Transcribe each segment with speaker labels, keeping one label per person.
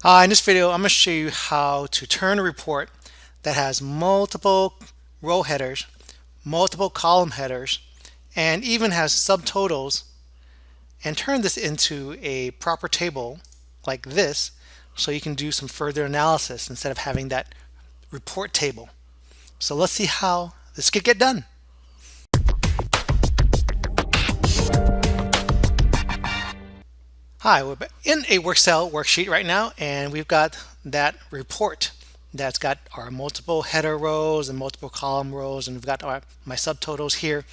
Speaker 1: In this video, I'm going to show you how to turn a report that has multiple row headers, multiple column headers, and even has subtotals, and turn this into a proper table like this so you can do some further analysis instead of having that report table. So let's see how this could get done. Hi, we're in a doughexcel worksheet right now, and we've got that report that's got our multiple header rows and multiple column rows, and we've got my subtotals here,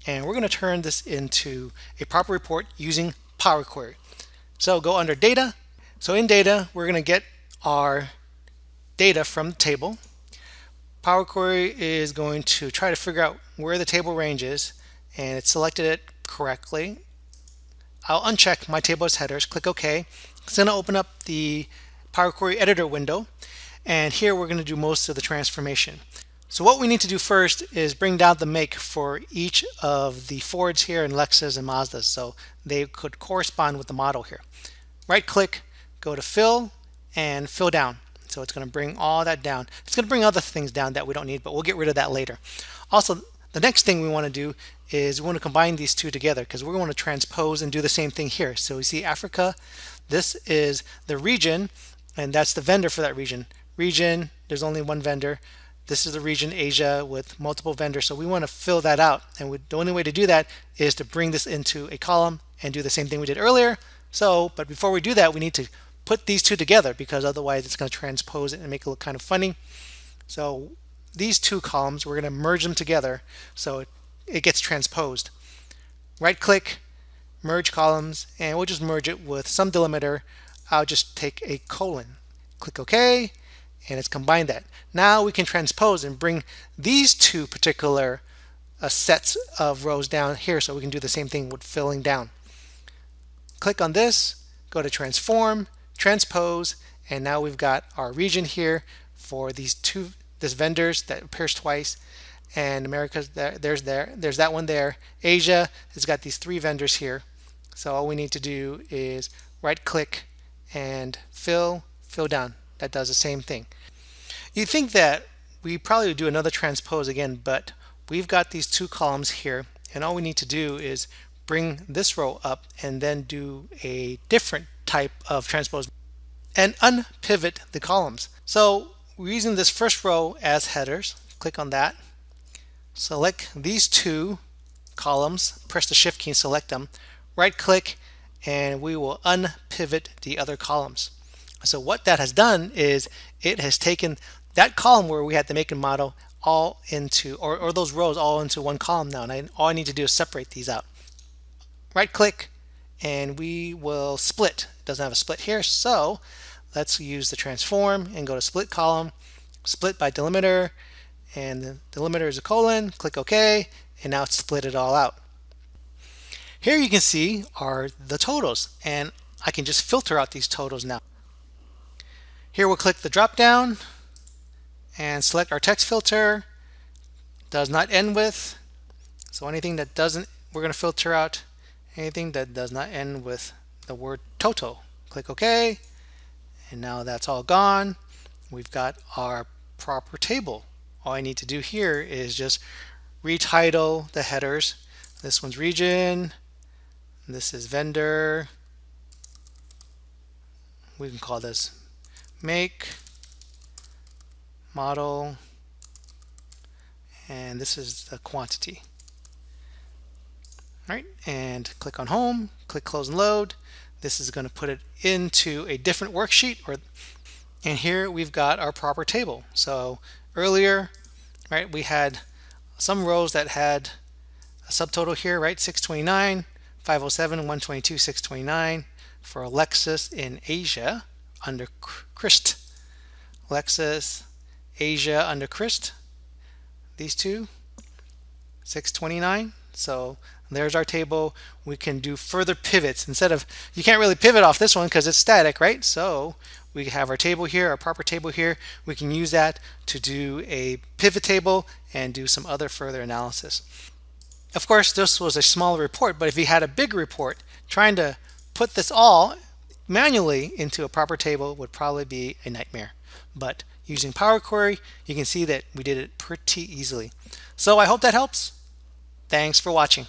Speaker 1: and we're going to turn this into a proper report using Power Query. So go under Data. So in Data, we're going to get our data from the table. Power Query is going to try to figure out where the table range is, and it selected it correctly. I'll uncheck my table as headers, click OK. It's going to open up the Power Query editor window, and here we're going to do most of the transformation. So what we need to do first is bring down the make for each of the Fords here and Lexus and Mazdas, so they could correspond with the model here. Right click, go to fill, and fill down. So it's going to bring all that down. It's going to bring other things down that we don't need, but we'll get rid of that later. Also, the next thing we want to do is we want to combine these two together because we're going to transpose and do the same thing here. So we see Africa, this is the region, and that's the vendor for that region. Region, there's only one vendor. This is the region Asia with multiple vendors. So we want to fill that out. And the only way to do that is to bring this into a column and do the same thing we did earlier. But before we do that, we need to put these two together because otherwise it's going to transpose it and make it look kind of funny. So these two columns, we're going to merge them together so it gets transposed. Right click, merge columns, and we'll just merge it with some delimiter. I'll just take a colon. Click OK, and it's combined that. Now we can transpose and bring these two particular sets of rows down here so we can do the same thing with filling down. Click on this, go to transform, transpose, and now we've got our region here for these two vendors that appears twice, and America's there's that one there. Asia has got these three vendors here. So all we need to do is right click and fill down. That does the same thing. You'd think that we probably would do another transpose again, but we've got these two columns here, and all we need to do is bring this row up and then do a different type of transpose and unpivot the columns. So we're using this first row as headers. Click on that. Select these two columns. Press the Shift key and select them. Right click, and we will unpivot the other columns. So what that has done is it has taken that column where we had the make and model all into, or those rows all into one column now. And all I need to do is separate these out. Right click, and we will split. It doesn't have a split here, so let's use the transform and go to split column, split by delimiter, and the delimiter is a colon. Click OK, and now it's split it all out. Here you can see are the totals, and I can just filter out these totals now. Here we'll click the drop down and select our text filter. Does not end with. So anything that doesn't, we're going to filter out anything that does not end with the word total. Click OK, and now that's all gone. We've got our proper table. All I need to do here is just retitle the headers. This one's region, this is vendor. We can call this make, model, and this is the quantity. All right, and click on home, click close and load. This is going to put it into a different worksheet, and here we've got our proper table. So earlier, right, we had some rows that had a subtotal here, right, 629, 507, 122, 629 for a Lexus in Asia under Christ. Lexus Asia under Christ, these two, 629. So there's our table. We can do further pivots instead of, you can't really pivot off this one because it's static, right? So we have our table here, our proper table here. We can use that to do a pivot table and do some other further analysis. Of course, this was a small report, but if you had a big report, trying to put this all manually into a proper table would probably be a nightmare. But using Power Query, you can see that we did it pretty easily. So I hope that helps. Thanks for watching.